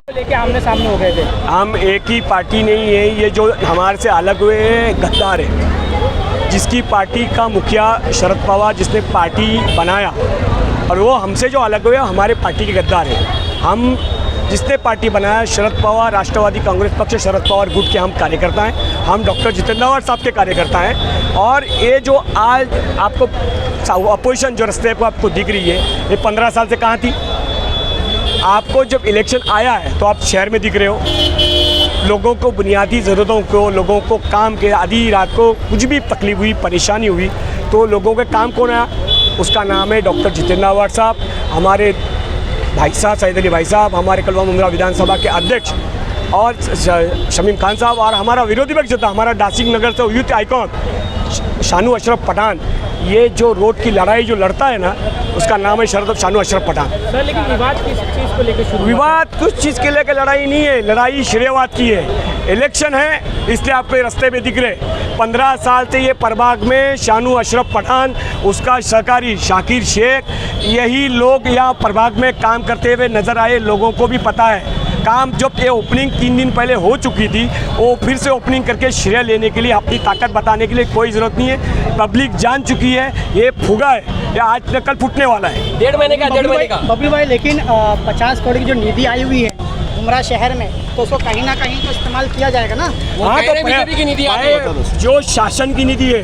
लेके आमने सामने हो गए थे। हम एक ही पार्टी नहीं है, ये जो हमारे से अलग हुए हैं गद्दार है, जिसकी पार्टी का मुखिया शरद पवार जिसने पार्टी बनाया, और वो हमसे जो अलग हुए हमारे पार्टी के गद्दार हैं। हम जिसने पार्टी बनाया शरद पवार राष्ट्रवादी कांग्रेस पक्ष शरद पवार गुट के हम कार्यकर्ता हैं, हम डॉक्टर जितेंद्र आवाड़ साहब के कार्यकर्ता हैं। और ये जो आज आपको अपोजिशन जो रस्ते को आपको दिख रही है, ये 15 साल से कहाँ थी? आपको जब इलेक्शन आया है तो आप शहर में दिख रहे हो, लोगों को बुनियादी ज़रूरतों को, लोगों को काम के आधी रात को कुछ भी तकलीफ हुई, परेशानी हुई, तो लोगों के काम कौन आया? उसका नाम है डॉक्टर जितेंद्र आवाड़ साहब, हमारे भाई साहब सैयद अली भाई साहब, हमारे कलवा मुमरा विधानसभा के अध्यक्ष, और शमीम खान साहब, और हमारा विरोधी पक्ष था, हमारा दासिक नगर से यूथ आइकॉन शानू अशरफ पठान। ये जो रोड की लड़ाई जो लड़ता है ना, उसका नाम है शानू अशरफ पठान। सर लेकिन विवाद किस चीज़ को लेकर शुरू? विवाद कुछ चीज़ के लेकर लड़ाई नहीं है, लड़ाई श्रेयवाद की है। इलेक्शन है इसलिए आपको रास्ते में दिख रहे। 15 साल से ये प्रभाग में शानू अशरफ पठान, उसका सहकारी शाकिर शेख, यही लोग यहाँ प्रभाग में काम करते हुए नज़र आए। लोगों को भी पता है काम जब ये ओपनिंग 3 दिन पहले हो चुकी थी, वो फिर से ओपनिंग करके श्रेय लेने के लिए, अपनी ताकत बताने के लिए कोई ज़रूरत नहीं है। पब्लिक जान चुकी है ये फुगा है, ये आज न कल फूटने वाला है। 1.5 महीने का बबलू भाई, लेकिन 50 करोड़ की जो निधि आई हुई है मुमरा शहर में, तो उसको कहीं ना कहीं तो इस्तेमाल किया जाएगा ना? हाँ, तो बीजेपी की निधि जो शासन की निधि है,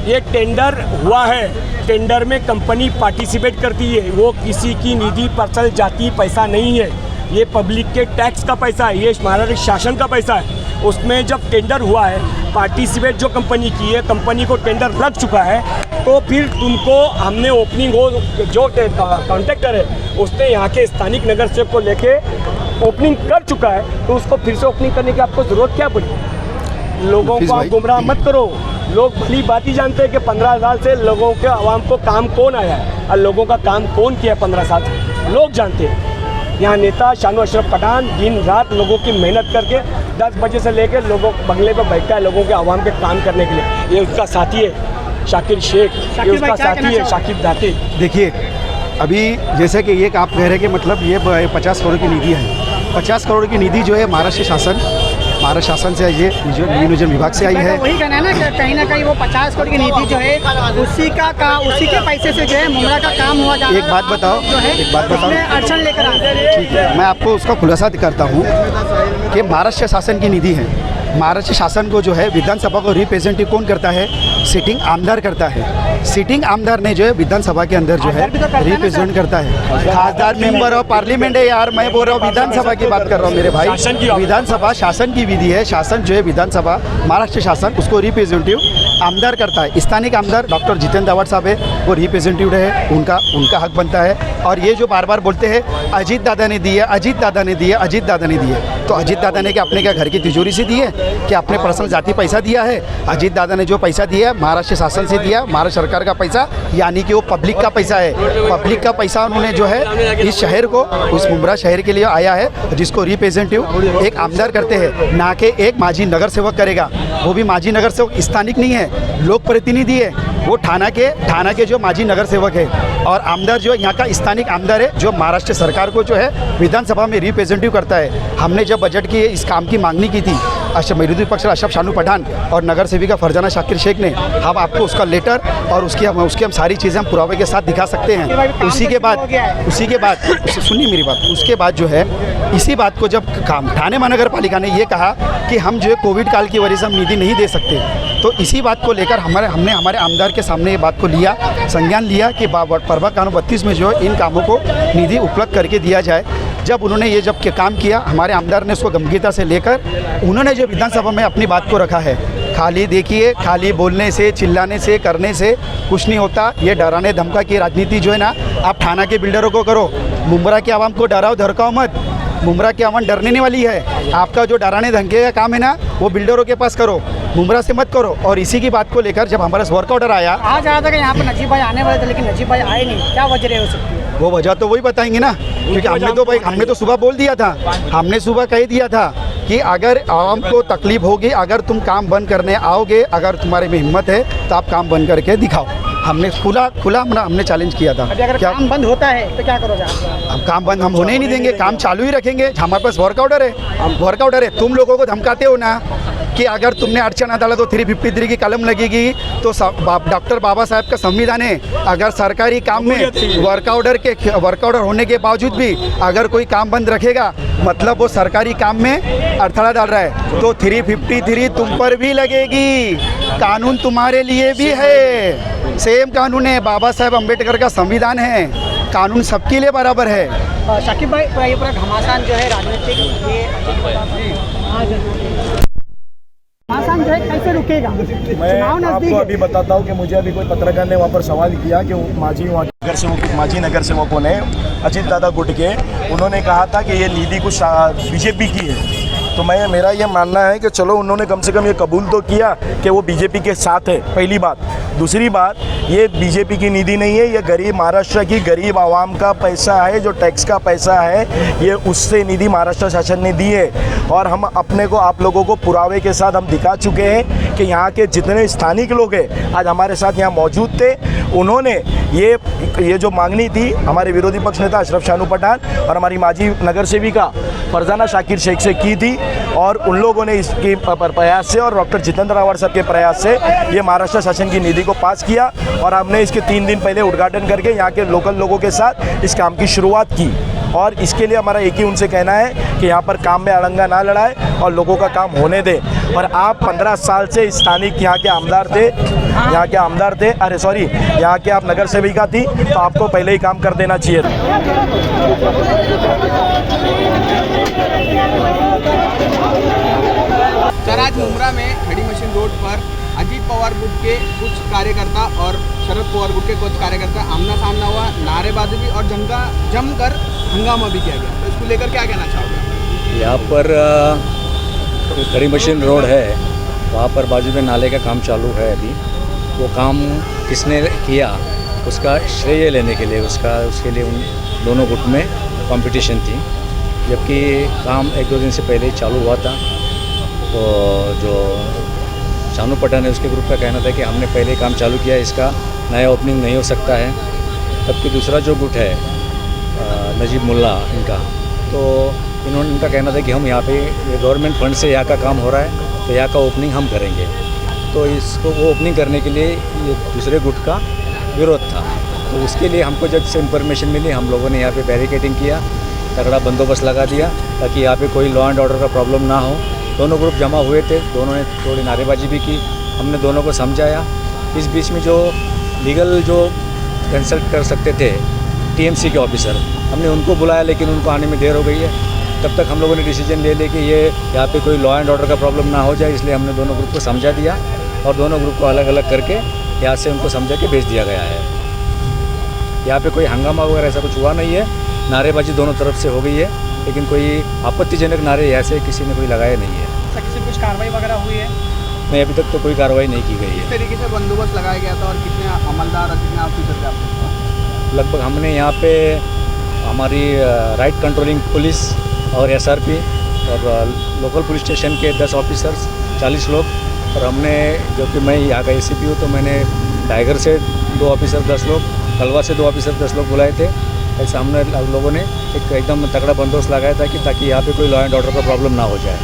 ये टेंडर हुआ है, टेंडर में कंपनी पार्टिसिपेट करती है, वो किसी की निधि पर्सनल जाति पैसा नहीं है, ये पब्लिक के टैक्स का पैसा है, ये महाराष्ट्र शासन का पैसा है। उसमें जब टेंडर हुआ है, पार्टिसिपेट जो कंपनी की है, कंपनी को टेंडर लग चुका है, तो फिर तुमको हमने ओपनिंग हो, जो कॉन्ट्रैक्टर है उसने यहाँ के स्थानिक नगर सेवक को लेके ओपनिंग कर चुका है, तो उसको फिर से ओपनिंग करने की आपको ज़रूरत क्या पड़ी? लोगों को आप गुमराह मत करो। लोग भली बात ही जानते हैं कि 15 साल से लोगों के आवाम को काम कौन आया है और लोगों का काम कौन किया है 15 साल से, लोग जानते हैं। यहाँ नेता शानू अशरफ पठान दिन रात लोगों की मेहनत करके 10 बजे से लेकर लोगों बंगले पर बैठता है लोगों के आवाम के काम करने के लिए। ये उसका साथी है शाकिर शेख, ये उसका साथी है शाकिब दाती। देखिए अभी जैसे कि ये आप कह रहे हैं कि मतलब ये 50 करोड़ की निधि है, 50 करोड़ की निधि जो है महाराष्ट्र शासन से ये नियोजन विभाग से आई है। वही कहना है ना कि कहीं ना कहीं वो 50 करोड़ की निधि जो है उसी के पैसे से जो है मुमरा का काम हुआ जा रहा है। एक बात बताओ अड़चन लेकर आ रहे हैं। ठीक है, मैं आपको उसका खुलासा करता हूँ कि महाराष्ट्र शासन की निधि है। महाराष्ट्र शासन को जो है विधानसभा को रिप्रेजेंटेटिव कौन करता है? सिटिंग आमदार करता है। सिटिंग आमदार ने जो है विधानसभा के अंदर जो है रिप्रेजेंट करता है। खासदार मेंबर ऑफ पार्लियामेंट है यार, मैं बोल रहा हूँ विधानसभा की बात कर रहा हूँ मेरे भाई। विधानसभा शासन की विधि है, शासन जो है विधानसभा महाराष्ट्र शासन उसको रिप्रेजेंटेटिव आमदार करता है। स्थानिक आमदार डॉक्टर जितेंद्र आवाड़ साहब है, वो रिप्रेजेंटेटिव है, उनका हक बनता है। और ये जो बार बार बोलते हैं अजीत दादा ने दिए, अजीत दादा ने दिए, अजीत दादा ने दिए, तो अजीत दादा ने क्या अपने क्या घर की तिजोरी से दिए, क्या अपने पर्सनल जाति पैसा दिया है? अजीत दादा ने जो पैसा दिया महाराष्ट्र शासन से दिया, महाराष्ट्र सरकार का पैसा, यानी कि वो पब्लिक का पैसा है। पब्लिक का पैसा उन्होंने जो है इस शहर को, उस मुमरा शहर के लिए आया है, जिसको रिप्रेजेंटेटिव एक आमदार करते हैं, ना कि एक माजी नगर सेवक करेगा। वो भी माजी नगर सेवक स्थानिक नहीं है, लोक प्रतिनिधि है, वो थाना के जो माजी नगर सेवक है। और आमदार जो यहाँ का स्थानिक आमदार है, जो महाराष्ट्र सरकार को जो है विधानसभा में रिप्रेजेंटेटिव करता है। हमने जब बजट की इस काम की मांगनी की थी विरोधी पक्ष अशरफ शानू पठान और नगर सेविका फरजाना शाकिर शेख ने, हम आपको उसका लेटर और उसकी हम सारी चीज़ें हम पुरावे के साथ दिखा सकते हैं। उसी के बाद सुनिए मेरी बात, उसके बाद जो है इसी बात को जब ठाणे महानगर पालिका ने ये कहा कि हम जो है कोविड काल की वजह से हम निधि नहीं दे सकते, तो इसी बात को लेकर हमने हमारे आमदार के सामने ये बात को लिया, संज्ञान लिया कि प्रभाग कानून 32 में जो है इन कामों को निधि उपलब्ध करके दिया जाए। जब उन्होंने ये जब काम किया, हमारे आमदार ने उसको गंभीरता से लेकर उन्होंने जो विधानसभा में अपनी बात को रखा है। खाली देखिए, खाली बोलने से, चिल्लाने से, करने से कुछ नहीं होता। ये डराने धमका की राजनीति जो है ना, आप थाना के बिल्डरों को करो, मुमरा के आवाम को डराओ धमकाओ मत। मुमरा की आवाम डरने नहीं वाली है। आपका जो डराने धमके का काम है ना, वो बिल्डरों के पास करो, मुमरा से मत करो। और इसी की बात को लेकर जब हमारा वर्क ऑर्डर आया, आज आया था कि यहाँ पर नजीब भाई आने वाले थे, लेकिन नजीब भाई आए नहीं, क्या वजह हो सकती है? वो वजह तो वही बताएंगे ना, क्योंकि हमने तो सुबह बोल दिया था, हमने सुबह कह दिया था कि अगर आवाम को तकलीफ होगी, अगर तुम काम बंद करने आओगे, अगर तुम्हारे में हिम्मत है तो आप काम बंद करके दिखाओ। हमने खुला हमने चैलेंज किया था। अभी अगर काम बंद होता है तो क्या करोगे आप? हम काम बंद हम होने ही नहीं देंगे, काम चालू ही रखेंगे। हमारे पास वर्क ऑर्डर है, हम वर्क ऑर्डर है। तुम लोगों को धमकाते हो ना कि अगर तुमने अड़चन ना डाला तो 353 की कलम लगेगी। तो डॉक्टर बाबा साहब का संविधान है, अगर सरकारी काम में वर्क ऑर्डर होने के बावजूद भी अगर कोई काम बंद रखेगा मतलब वो सरकारी काम में अड़थड़ा डाल रहा है। तो 353 तुम पर भी लगेगी, कानून तुम्हारे लिए भी है, सेम कानून है। बाबा साहेब अम्बेडकर का संविधान है, कानून सबके लिए बराबर है। शाकिब भाई, ये पूरा घमासान जो है राजनीतिक, ये घमासान जो है कैसे रुकेगा? मैं चुनाव आपको नजदीक अभी बताता हूँ कि मुझे अभी कोई पत्रकार ने वहाँ पर सवाल किया कि मांझी नगर सेवकों ने अजीत दादा गुट के उन्होंने कहा था कि ये निधि कुछ बीजेपी की है। तो मेरा ये मानना है कि चलो उन्होंने कम से कम ये कबूल तो किया कि वो बीजेपी के साथ है, पहली बात। दूसरी बात, ये बीजेपी की निधि नहीं है, ये गरीब महाराष्ट्र की गरीब आवाम का पैसा है, जो टैक्स का पैसा है, ये उससे निधि महाराष्ट्र शासन ने दी है। और हम अपने को आप लोगों को पुरावे के साथ हम दिखा चुके हैं कि यहाँ के जितने स्थानिक लोग हैं आज हमारे साथ यहाँ मौजूद थे, उन्होंने ये जो मांगनी थी हमारे विरोधी पक्ष नेता अशरफ शानू पठान और हमारी माजी नगर सेविका फरजाना शाकिर शेख से की थी। और उन लोगों ने इसके प्रयास से और डॉक्टर जितेंद्र रावत साहब के प्रयास से ये महाराष्ट्र शासन की निधि को पास किया और हमने इसके 3 दिन पहले उद्घाटन करके यहाँ के लोकल लोगों के साथ इस काम की शुरुआत की। और इसके लिए हमारा एक ही उनसे कहना है कि यहाँ पर काम में अड़ंगा ना लड़ाए और लोगों का काम होने दे। और आप 15 साल से स्थानिक यहाँ के आमदार थे, यहाँ के आप नगर सेविका थी, तो आपको पहले ही काम कर देना चाहिए। सर, आज मुंब्रा में खड़ी मशीन रोड पर अजीत पवार गुट के कुछ कार्यकर्ता और शरद पवार गुट के कुछ कार्यकर्ता आमना सामना हुआ, नारेबाजी भी और जमकर हंगामा भी किया गया। तो इसको लेकर क्या कहना चाहोगे? यहाँ पर खड़ी मशीन रोड है, वहाँ पर बाजू में नाले का काम चालू है अभी। वो काम किसने किया उसका श्रेय लेने के लिए उसके लिए उन दोनों गुट में कंपटीशन थी, जबकि काम 1-2 दिन से पहले ही चालू हुआ था। तो जो शानू पठान है उसके ग्रुप का कहना था कि हमने पहले काम चालू किया, इसका नया ओपनिंग नहीं हो सकता है। तब कि दूसरा जो गुट है नजीब मुल्ला इनका, तो इनका कहना था कि हम यहाँ पे गवर्नमेंट फंड से यहाँ का काम हो रहा है तो यहाँ का ओपनिंग हम करेंगे। तो इसको वो ओपनिंग करने के लिए ये दूसरे गुट का विरोध था। तो उसके लिए हमको जब से इन्फॉर्मेशन मिली हम लोगों ने यहाँ पे बैरिकेडिंग किया, तगड़ा बंदोबस्त लगा दिया ताकि यहाँ पे कोई लॉ एंड ऑर्डर का प्रॉब्लम ना हो। दोनों ग्रुप जमा हुए थे, दोनों ने थोड़ी नारेबाजी भी की, हमने दोनों को समझाया। इस बीच में जो लीगल जो कंसल्ट कर सकते थे टीएमसी के ऑफिसर, हमने उनको बुलाया लेकिन उनको आने में देर हो गई है। तब तक हम लोगों ने डिसीजन ले लिया कि ये यहाँ पे कोई लॉ एंड ऑर्डर का प्रॉब्लम ना हो जाए, इसलिए हमने दोनों ग्रुप को समझा दिया और दोनों ग्रुप को अलग अलग करके यहाँ से उनको समझा के भेज दिया गया है। यहाँ पे कोई हंगामा वगैरह ऐसा कुछ हुआ नहीं है, नारेबाजी दोनों तरफ से हो गई है, लेकिन कोई आपत्तिजनक नारे ऐसे किसी ने कोई लगाया नहीं है। किसी कुछ कार्रवाई वगैरह हुई है? नहीं, अभी तक तो कोई कार्रवाई नहीं की गई है। किस तरीके से बंदोबस्त लगाया गया था और कितने अमलदार और कितने ऑफिसर थे आपके? लगभग हमने यहाँ पे हमारी राइट कंट्रोलिंग पुलिस और एसआरपी और लोकल पुलिस स्टेशन के 10 ऑफिसर्स 40 लोग, और हमने जो कि मैं यहाँ का एसीपी हूँ तो मैंने टाइगर से 2 ऑफिसर 10 लोग, कलवा से 2 ऑफिसर 10 लोग बुलाए थे। ऐसे हमने लोगों ने एकदम तगड़ा बंदोबस्त लगाया था ताकि यहाँ पे कोई लॉ एंड ऑर्डर का प्रॉब्लम ना हो जाए।